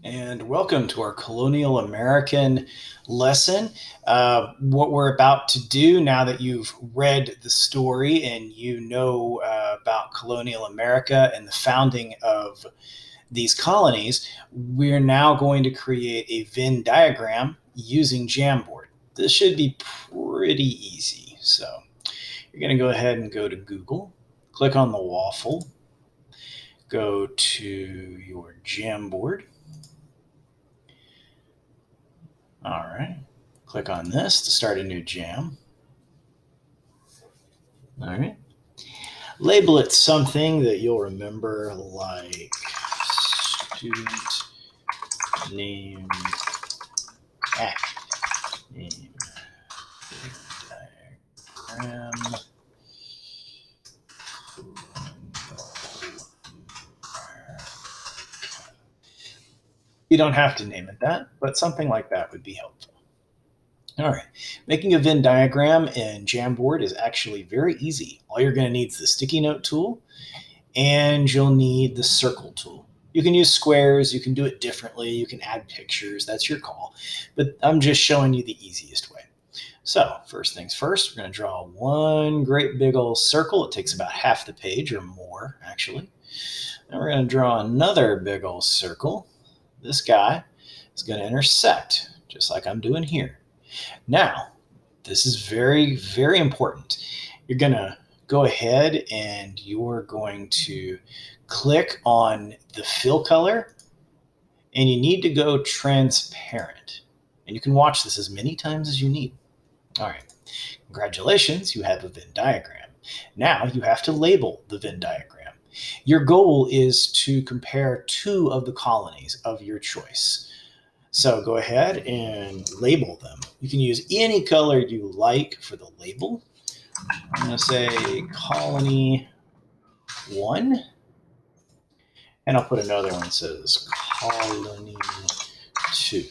And welcome to our Colonial American lesson. What we're about to do now that you've read the story and you know about colonial America and the founding of these colonies, we're now going to create a Venn diagram using Jamboard. This should be pretty easy. So you're going to go ahead and go to Google, click on the waffle, go to your Jamboard. All right. Click on this to start a new jam. All right. Label it something that you'll remember, like student name, ah, name, diagram. You don't have to name it that, but something like that would be helpful. All right, making a Venn diagram in Jamboard is actually very easy. All you're going to need is the sticky note tool, and you'll need the circle tool. You can use squares, you can do it differently, you can add pictures, that's your call. But I'm just showing you the easiest way. So first things first, we're going to draw one great big old circle. It takes about half the page or more, actually. Then we're going to draw another big old circle. This guy is going to intersect, just like I'm doing here. Now, this is very, very important. You're going to go ahead and you're going to click on the fill color, and you need to go transparent. And you can watch this as many times as you need. All right, congratulations, you have a Venn diagram. Now you have to label the Venn diagram. Your goal is to compare two of the colonies of your choice. So go ahead and label them. You can use any color you like for the label. I'm going to say colony 1, and I'll put another one that says colony 2.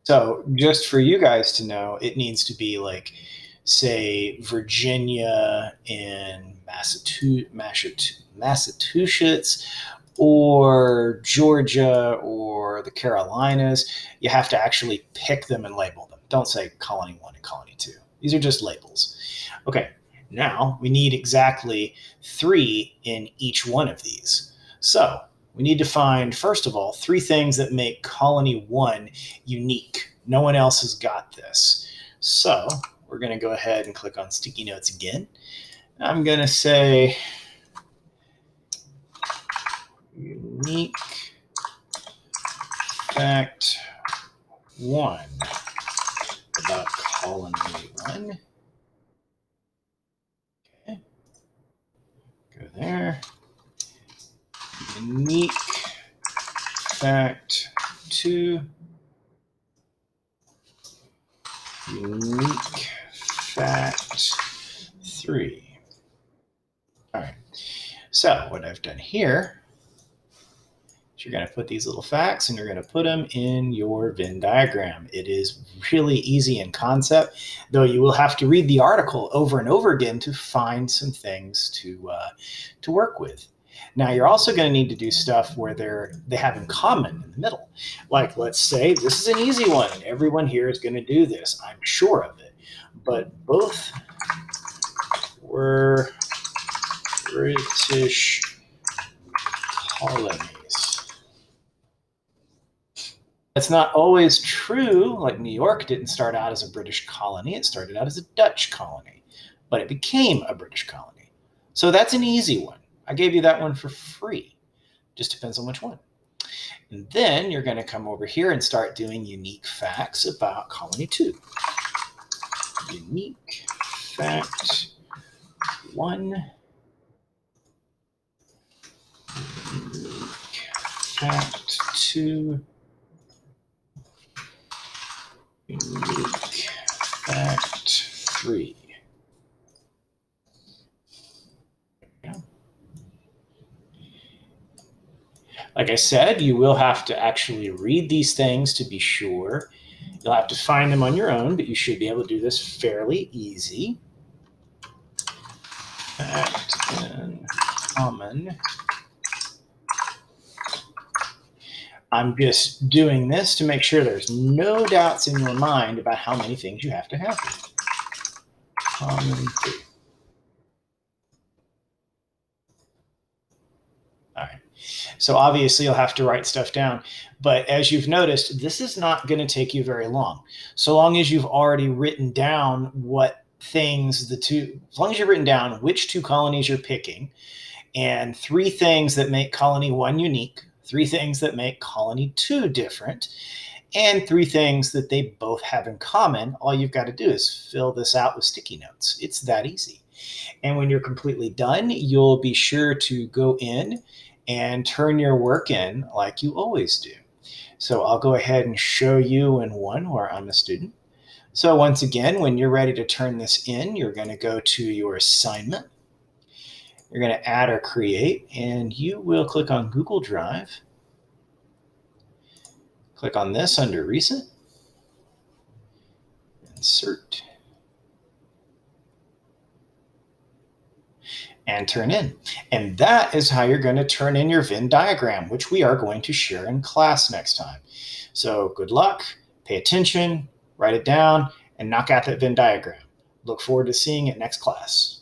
So just for you guys to know, it needs to be like, say, Virginia and Massachusetts, or Georgia, or the Carolinas. You have to actually pick them and label them. Don't say colony 1 and colony 2. These are just labels. Okay, now we need exactly 3 in each one of these. So we need to find, first of all, 3 things that make colony 1 unique. No one else has got this. So we're going to go ahead and click on sticky notes again. I'm going to say unique fact 1 about colony 1. Okay. Go there. Unique fact 2. Unique fact 3. All right. So what I've done here is you're going to put these little facts and you're going to put them in your Venn diagram. It is really easy in concept, though you will have to read the article over and over again to find some things to work with. Now, you're also going to need to do stuff where they have in common in the middle. Like, let's say this is an easy one. Everyone here is going to do this. I'm sure of it. But both were British colonies. That's not always true. Like, New York didn't start out as a British colony. It started out as a Dutch colony, but it became a British colony. So that's an easy one. I gave you that one for free. Just depends on which one. And then you're going to come over here and start doing unique facts about colony 2. Unique fact 1. Unique fact 2. Unique fact 3. Like I said, you will have to actually read these things to be sure. You'll have to find them on your own, but you should be able to do this fairly easy. Fact in common. I'm just doing this to make sure there's no doubts in your mind about how many things you have to have. Common theme. All right. So obviously you'll have to write stuff down. But as you've noticed, this is not going to take you very long. So long as you've already written down what things as long as you've written down which two colonies you're picking, and three things that make colony one unique, three things that make colony two different, and three things that they both have in common, all you've got to do is fill this out with sticky notes. It's that easy. And when you're completely done, you'll be sure to go in and turn your work in like you always do. So I'll go ahead and show you in one where I'm a student. So once again, when you're ready to turn this in, you're going to go to your assignment. You're going to add or create, and you will click on Google Drive. Click on this under Recent. Insert. And turn in. And that is how you're going to turn in your Venn diagram, which we are going to share in class next time. So good luck, pay attention, write it down, and knock out that Venn diagram. Look forward to seeing it next class.